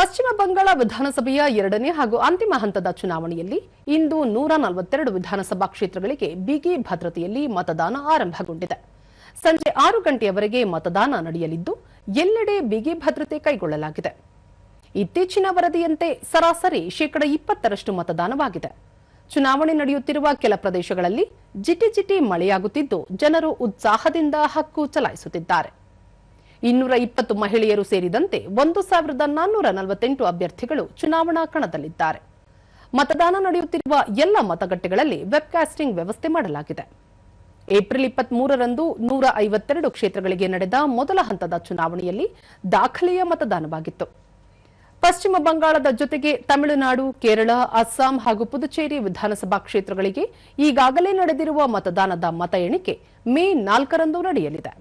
ಪಶ್ಚಿಮ ಬಂಗಾಳ ವಿಧಾನಸಭೆಯ ಎರಡನೇ ಹಾಗೂ ಅಂತಿಮ ಹಂತದ ಚುನಾವಣೆಯಲ್ಲಿ ಇಂದು 142 ವಿಧಾನಸಭಾ ಕ್ಷೇತ್ರಗಳಿಗೆ ಬಿಗಿ ಭದ್ರತೆಯಲ್ಲಿ ಮತದಾನ ಆರಂಭಗೊಂಡಿದೆ. ಸಂಜೆ 6 ಗಂಟೆಯವರೆಗೆ ಮತದಾನ ನಡೆಯಲಿದ್ದು ಎಲ್ಲೆಡೆ ಬಿಗಿ ಭದ್ರತೆ ಕೈಗೊಳ್ಳಲಾಗಿದೆ. ಇತ್ತೀಚಿನ ವರದಿಯಂತೆ ಸರಾಸರಿ 20% ಮತದಾನವಾಗಿದೆ. ಚುನಾವಣೆ ನಡೆಯುತ್ತಿರುವ ಕೆಲ ಪ್ರದೇಶಗಳಲ್ಲಿ ಜಿಟಿಜಿಟಿ ಮಳೆಯಾಗುತ್ತಿದ್ದು ಜನರು ಉತ್ಸಾಹದಿಂದ ಹಕ್ಕು ಚಲಾಯಿಸುತ್ತಿದ್ದಾರೆ. 220 ಮಹಿಳೆಯರು ಸೇರಿದಂತೆ 1448 ಅಭ್ಯರ್ಥಿಗಳು ಚುನಾವಣಾ ಕಣದಲ್ಲಿದ್ದಾರೆ. ಮತದಾನ ನಡೆಯುತ್ತಿರುವ ಎಲ್ಲ ಮತಗಟ್ಟೆಗಳಲ್ಲಿ ವೆಬ್ಕಾಸ್ಟಿಂಗ್ ವ್ಯವಸ್ಥೆ ಮಾಡಲಾಗಿದೆ. ಏಪ್ರಿಲ್ 23ರಂದು 152 ಕ್ಷೇತ್ರಗಳಿಗೆ ನಡೆದ ಮೊದಲ ಹಂತದ ಚುನಾವಣೆಯಲ್ಲಿ ದಾಖಲೆಯ ಮತದಾನವಾಗಿತ್ತು. ಪಶ್ಚಿಮ ಬಂಗಾಳದ ಜೊತೆಗೆ ತಮಿಳುನಾಡು, ಕೇರಳ, ಅಸ್ಸಾಂ ಹಾಗೂ ಪುದುಚೇರಿ ವಿಧಾನಸಭಾ ಕ್ಷೇತ್ರಗಳಿಗೆ ಈಗಾಗಲೇ ನಡೆದಿರುವ ಮತದಾನದ ಮತ ಎಣಿಕೆ ಮೇ 4ರಂದು ನಡೆಯಲಿದೆ.